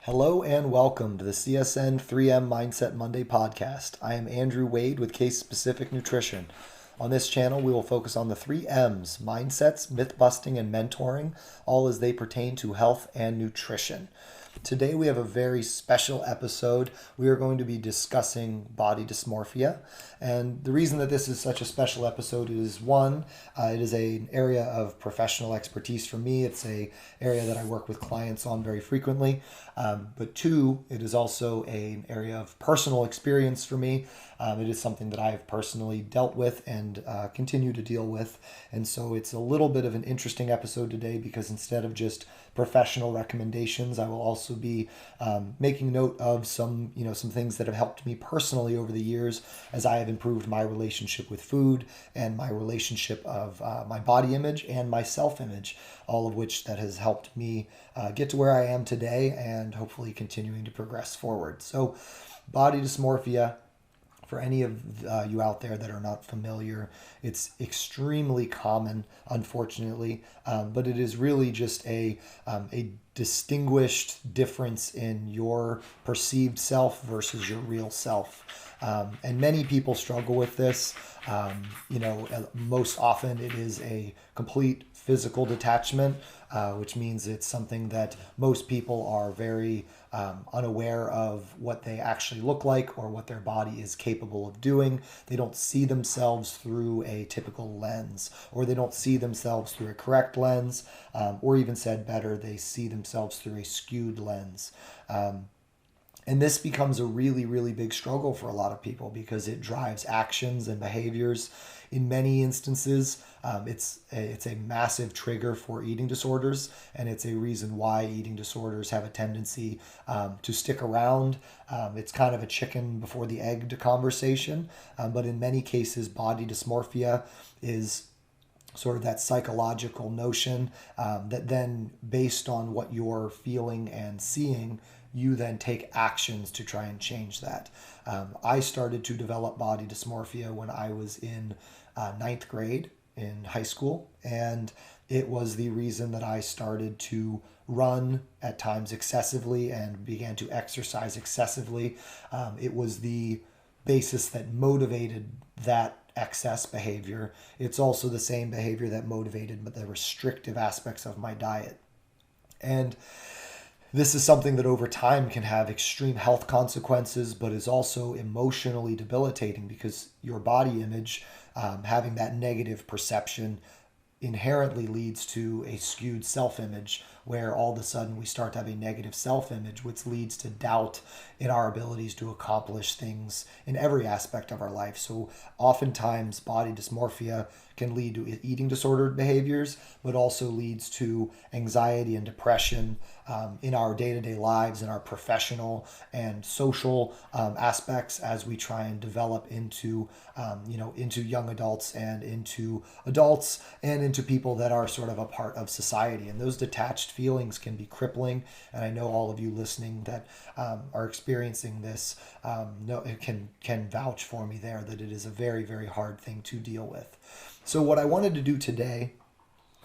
Hello and welcome to the CSN3M Mindset Monday podcast. I am Andrew Wade with Case Specific Nutrition. On this channel, we will focus on the three M's: mindsets, myth busting, and mentoring, all as they pertain to health and nutrition. Today, we have a very special episode. We are going to be discussing body dysmorphia. And the reason that this is such a special episode is one, it is an area of professional expertise for me. It's an area that I work with clients on very frequently. But two, it is also an area of personal experience for me. It is something that I have personally dealt with and continue to deal with. And so it's a little bit of an interesting episode today because instead of just professional recommendations, I will also be making note of some things that have helped me personally over the years as I have improved my relationship with food and my relationship of my body image and my self-image, all of which that has helped me get to where I am today and hopefully continuing to progress forward. So body dysmorphia, for any of you out there that are not familiar, it's extremely common, unfortunately, but it is really just a distinguished difference in your perceived self versus your real self. And many people struggle with this. Most often it is a complete physical detachment, which means it's something that most people are very unaware of what they actually look like or what their body is capable of doing. They don't see themselves through a typical lens, or they don't see themselves through a correct lens, or even said better, they see themselves through a skewed lens. And this becomes a really, really big struggle for a lot of people because it drives actions and behaviors. In many instances, it's a massive trigger for eating disorders, and it's a reason why eating disorders have a tendency to stick around. It's kind of a chicken before the egg conversation, but in many cases, body dysmorphia is sort of that psychological notion that then, based on what you're feeling and seeing, you then take actions to try and change that. I started to develop body dysmorphia when I was in ninth grade in high school, and it was the reason that I started to run at times excessively and began to exercise excessively. It was the basis that motivated that excess behavior. It's also the same behavior that motivated the restrictive aspects of my diet. And this is something that over time can have extreme health consequences, but is also emotionally debilitating because your body image, having that negative perception, inherently leads to a skewed self-image where all of a sudden we start to have a negative self-image, which leads to doubt in our abilities to accomplish things in every aspect of our life. So oftentimes body dysmorphia can lead to eating disordered behaviors, but also leads to anxiety and depression in our day-to-day lives, in our professional and social aspects as we try and develop into young adults and into adults and into people that are sort of a part of society. And those detached feelings can be crippling. And I know all of you listening that are experiencing this can vouch for me there that it is a very, very hard thing to deal with. So what I wanted to do today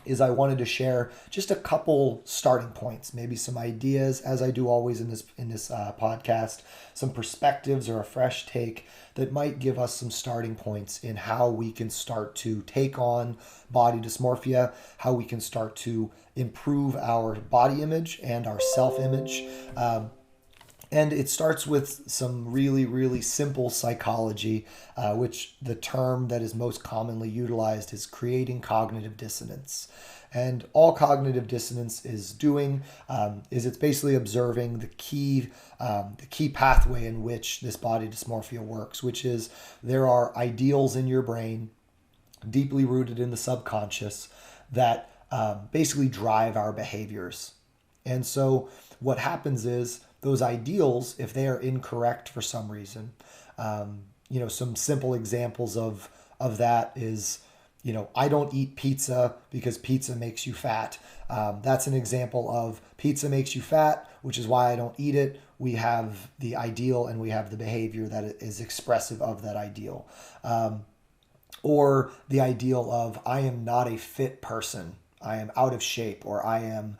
is I wanted to share just a couple starting points, maybe some ideas, as I do always in this podcast, some perspectives or a fresh take that might give us some starting points in how we can start to take on body dysmorphia, how we can start to improve our body image and our self-image. And it starts with some really, really simple psychology, which the term that is most commonly utilized is creating cognitive dissonance. And all cognitive dissonance is doing is it's basically observing the key pathway in which this body dysmorphia works, which is there are ideals in your brain, deeply rooted in the subconscious, that basically drive our behaviors. And so what happens is those ideals, if they are incorrect for some reason, some simple examples of that is, I don't eat pizza because pizza makes you fat. That's an example of pizza makes you fat, which is why I don't eat it. We have the ideal and we have the behavior that is expressive of that ideal. Or the ideal of I am not a fit person. I am out of shape or I am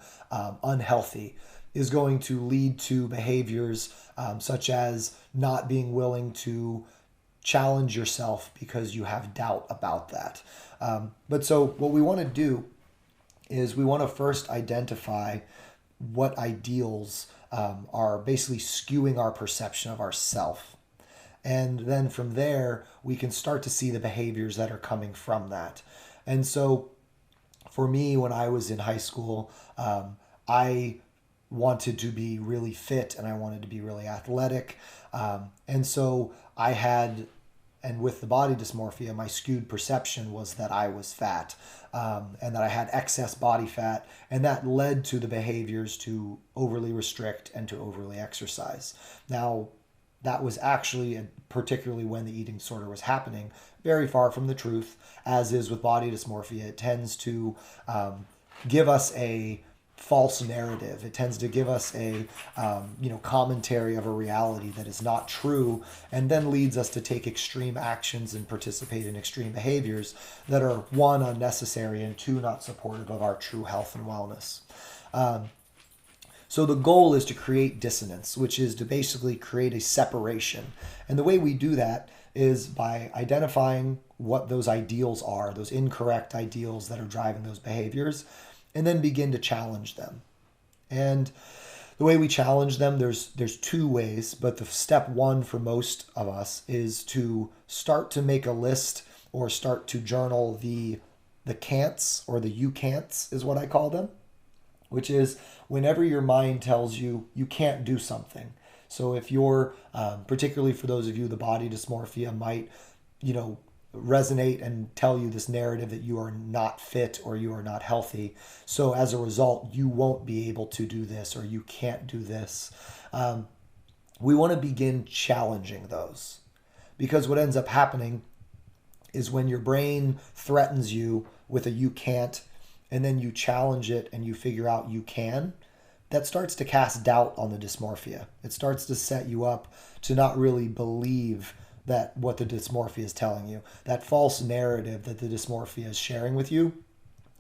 unhealthy. is going to lead to behaviors such as not being willing to challenge yourself because you have doubt about that. But so what we want to do is we want to first identify what ideals are basically skewing our perception of ourself. And then from there, we can start to see the behaviors that are coming from that. And so for me, when I was in high school, I wanted to be really fit and I wanted to be really athletic. And so I had, and with the body dysmorphia, my skewed perception was that I was fat and that I had excess body fat. And that led to the behaviors to overly restrict and to overly exercise. Now, that was actually, particularly when the eating disorder was happening, very far from the truth. As is with body dysmorphia, it tends to give us a false narrative. It tends to give us a commentary of a reality that is not true, and then leads us to take extreme actions and participate in extreme behaviors that are, one, unnecessary, and two, not supportive of our true health and wellness. So the goal is to create dissonance, which is to basically create a separation. And the way we do that is by identifying what those ideals are, those incorrect ideals that are driving those behaviors, and then begin to challenge them. And the way we challenge them, there's two ways, but the step one for most of us is to start to make a list or start to journal the can'ts, or the you can'ts is what I call them, which is whenever your mind tells you you can't do something. So if you're, particularly for those of you, the body dysmorphia might, resonate and tell you this narrative that you are not fit or you are not healthy. So as a result, you won't be able to do this or you can't do this. We want to begin challenging those, because what ends up happening is when your brain threatens you with a you can't, and then you challenge it and you figure out you can, that starts to cast doubt on the dysmorphia. It starts to set you up to not really believe that what the dysmorphia is telling you, that false narrative that the dysmorphia is sharing with you.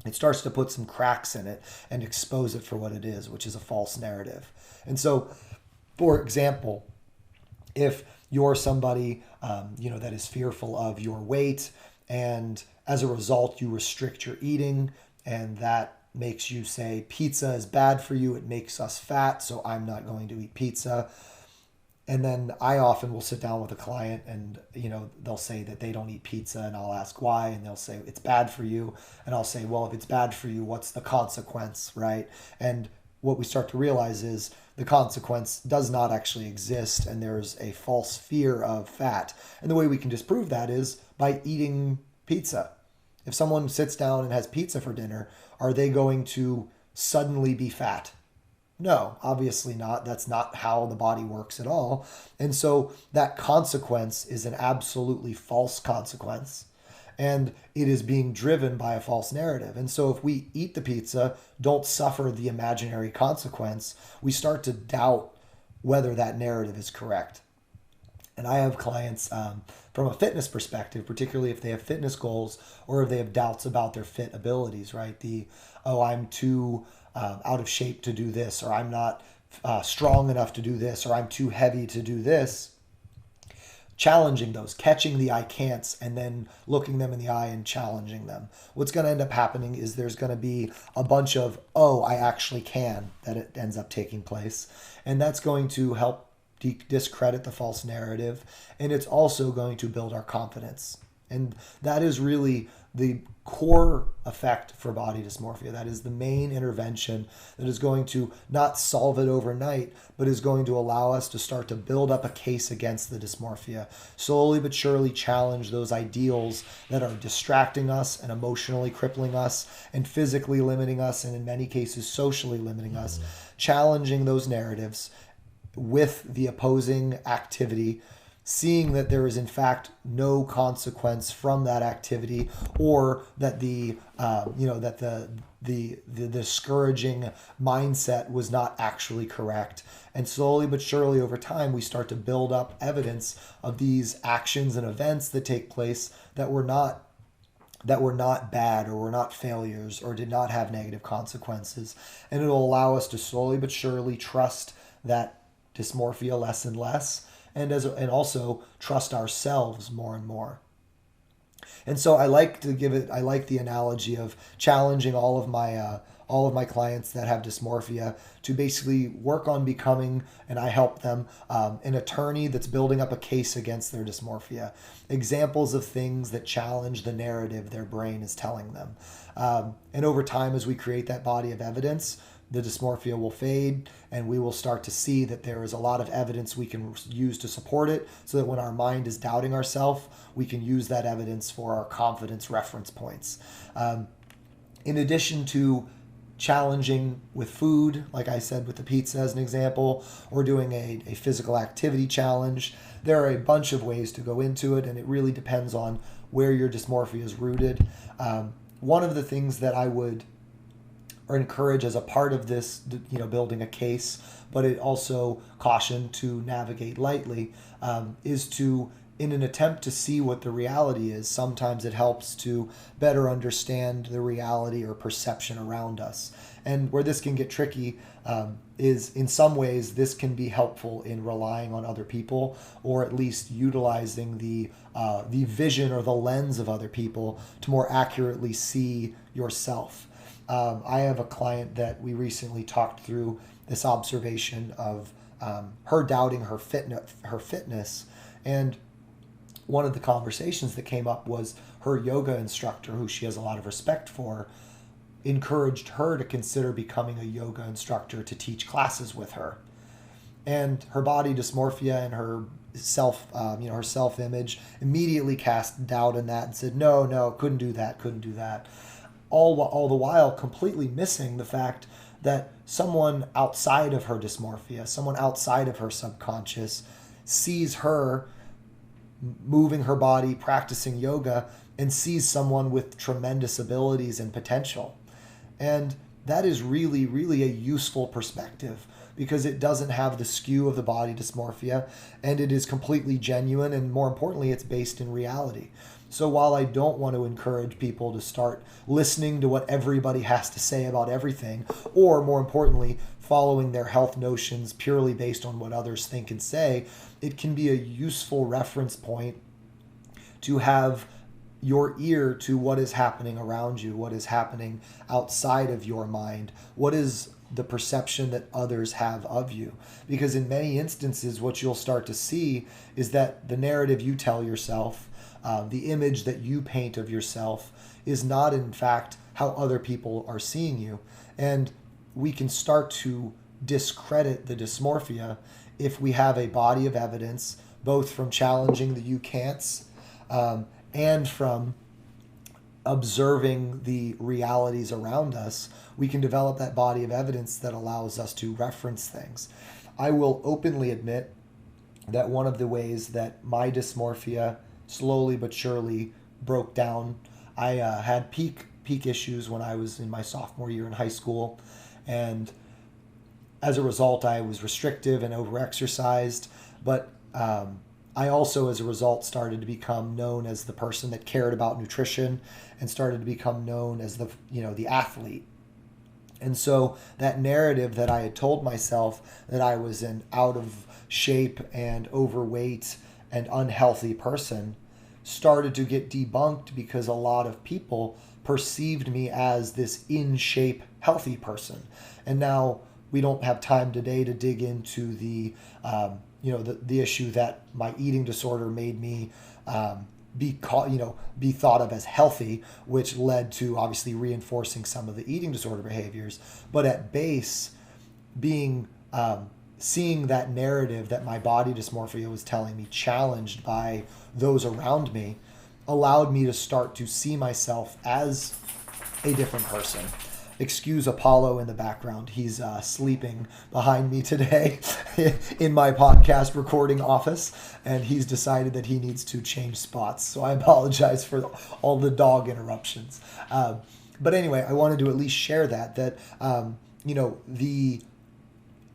It starts to put some cracks in it and expose it for what it is, which is a false narrative. And so, for example, if you're somebody that is fearful of your weight, and as a result you restrict your eating, and that makes you say pizza is bad for you, it makes us fat, so I'm not going to eat pizza. And then I often will sit down with a client and, they'll say that they don't eat pizza, and I'll ask why, and they'll say it's bad for you. And I'll say, well, if it's bad for you, what's the consequence, right? And what we start to realize is the consequence does not actually exist, and there's a false fear of fat. And the way we can disprove that is by eating pizza. If someone sits down and has pizza for dinner, are they going to suddenly be fat? No, obviously not. That's not how the body works at all. And so that consequence is an absolutely false consequence, and it is being driven by a false narrative. And so if we eat the pizza, don't suffer the imaginary consequence, we start to doubt whether that narrative is correct. And I have clients from a fitness perspective, particularly if they have fitness goals or if they have doubts about their fit abilities, right? I'm too out of shape to do this, or I'm not strong enough to do this, or I'm too heavy to do this. Challenging those, catching the I can'ts, and then looking them in the eye and challenging them. What's going to end up happening is there's going to be a bunch of, oh, I actually can, that it ends up taking place. And that's going to help discredit the false narrative, and it's also going to build our confidence. And that is really the core effect for body dysmorphia. That is the main intervention that is going to not solve it overnight, but is going to allow us to start to build up a case against the dysmorphia. Slowly but surely challenge those ideals that are distracting us and emotionally crippling us and physically limiting us, and in many cases socially limiting us. Challenging those narratives with the opposing activity, seeing that there is in fact no consequence from that activity, or that the discouraging mindset was not actually correct. And slowly but surely over time, we start to build up evidence of these actions and events that take place that were not that were not bad or were not failures or did not have negative consequences. And it'll allow us to slowly but surely trust that dysmorphia less and less, and also trust ourselves more and more. And so I like the analogy of challenging all of my clients that have dysmorphia to basically work on becoming, and I help them, an attorney that's building up a case against their dysmorphia. Examples of things that challenge the narrative their brain is telling them. And over time, as we create that body of evidence, the dysmorphia will fade, and we will start to see that there is a lot of evidence we can use to support it, so that when our mind is doubting ourselves, we can use that evidence for our confidence reference points. In addition to challenging with food, like I said with the pizza as an example, or doing a physical activity challenge, there are a bunch of ways to go into it, and it really depends on where your dysmorphia is rooted. One of the things that I would encourage as a part of this, building a case, but it also caution to navigate lightly, is to, in an attempt to see what the reality is, sometimes it helps to better understand the reality or perception around us. And where this can get tricky is, in some ways, this can be helpful in relying on other people, or at least utilizing the vision or the lens of other people to more accurately see yourself. I have a client that we recently talked through this observation of her doubting her fitness, and one of the conversations that came up was her yoga instructor, who she has a lot of respect for, encouraged her to consider becoming a yoga instructor to teach classes with her. And her body dysmorphia and her her self-image immediately cast doubt in that and said, no, couldn't do that. All the while completely missing the fact that someone outside of her dysmorphia, someone outside of her subconscious, sees her moving her body, practicing yoga, and sees someone with tremendous abilities and potential. And that is really, really a useful perspective, because it doesn't have the skew of the body dysmorphia, and it is completely genuine, and more importantly, it's based in reality. So while I don't want to encourage people to start listening to what everybody has to say about everything, or more importantly, following their health notions purely based on what others think and say, it can be a useful reference point to have your ear to what is happening around you, what is happening outside of your mind, what is the perception that others have of you. Because in many instances, what you'll start to see is that the narrative you tell yourself, the image that you paint of yourself, is not in fact how other people are seeing you. And we can start to discredit the dysmorphia if we have a body of evidence, both from challenging the you can'ts and from observing the realities around us. We can develop that body of evidence that allows us to reference things. I will openly admit that one of the ways that my dysmorphia slowly but surely broke down, I had peak issues when I was in my sophomore year in high school, and as a result, I was restrictive and overexercised, but I also, as a result, started to become known as the person that cared about nutrition, and started to become known as the athlete. And so that narrative that I had told myself, that I was an out of shape and overweight and unhealthy person, started to get debunked, because a lot of people perceived me as this in shape, healthy person. And now we don't have time today to dig into the issue that my eating disorder made me be thought of as healthy, which led to obviously reinforcing some of the eating disorder behaviors. But at base, being seeing that narrative that my body dysmorphia was telling me challenged by those around me, allowed me to start to see myself as a different person. Excuse Apollo in the background. He's sleeping behind me today in my podcast recording office, and he's decided that he needs to change spots. So I apologize for all the dog interruptions. But anyway, I wanted to at least share that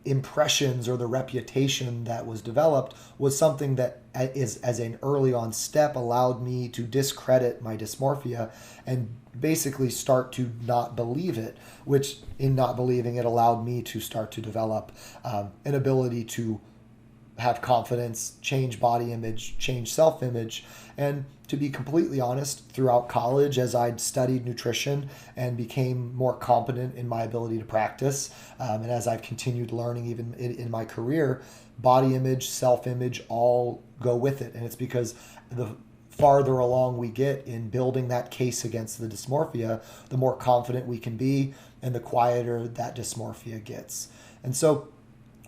impressions or the reputation that was developed was something that is, as an early on step, allowed me to discredit my dysmorphia and basically start to not believe it, which in not believing it allowed me to start to develop an ability to have confidence, change body image, change self-image. And to be completely honest, throughout college, as I'd studied nutrition and became more competent in my ability to practice, and as I've continued learning even in my career, body image, self-image all go with it. And it's because the farther along we get in building that case against the dysmorphia, the more confident we can be and the quieter that dysmorphia gets. And so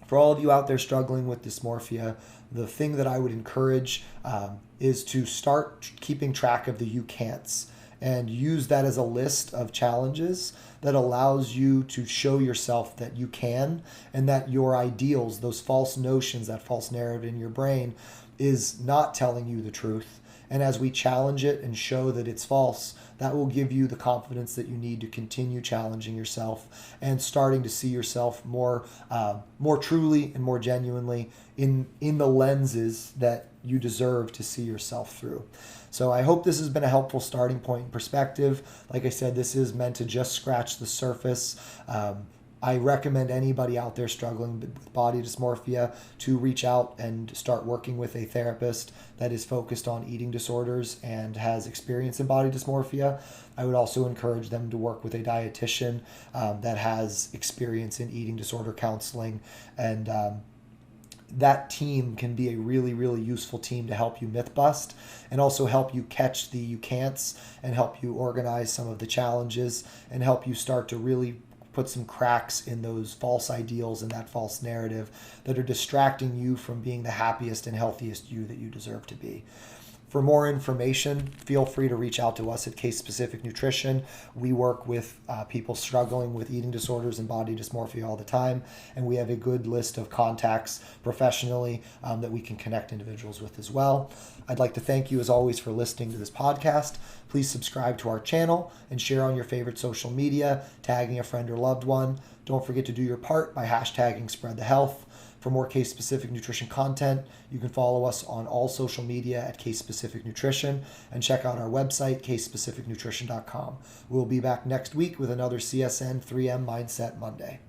for all of you out there struggling with dysmorphia, the thing that I would encourage is to start keeping track of the you can'ts and use that as a list of challenges that allows you to show yourself that you can, and that your ideals, those false notions, that false narrative in your brain is not telling you the truth. And as we challenge it and show that it's false, that will give you the confidence that you need to continue challenging yourself and starting to see yourself more truly and more genuinely in the lenses that you deserve to see yourself through. So I hope this has been a helpful starting point and perspective. Like I said, this is meant to just scratch the surface. I recommend anybody out there struggling with body dysmorphia to reach out and start working with a therapist that is focused on eating disorders and has experience in body dysmorphia. I would also encourage them to work with a dietitian that has experience in eating disorder counseling, and that team can be a really, really useful team to help you myth bust and also help you catch the you can'ts and help you organize some of the challenges and help you start to really put some cracks in those false ideals and that false narrative that are distracting you from being the happiest and healthiest you that you deserve to be. For more information, feel free to reach out to us at Case Specific Nutrition. We work with people struggling with eating disorders and body dysmorphia all the time, and we have a good list of contacts professionally that we can connect individuals with as well. I'd like to thank you as always for listening to this podcast. Please subscribe to our channel and share on your favorite social media, tagging a friend or loved one. Don't forget to do your part by hashtagging Spread the Health. For more case-specific nutrition content, you can follow us on all social media at Case Specific Nutrition and check out our website, casespecificnutrition.com. We'll be back next week with another CSN3M Mindset Monday.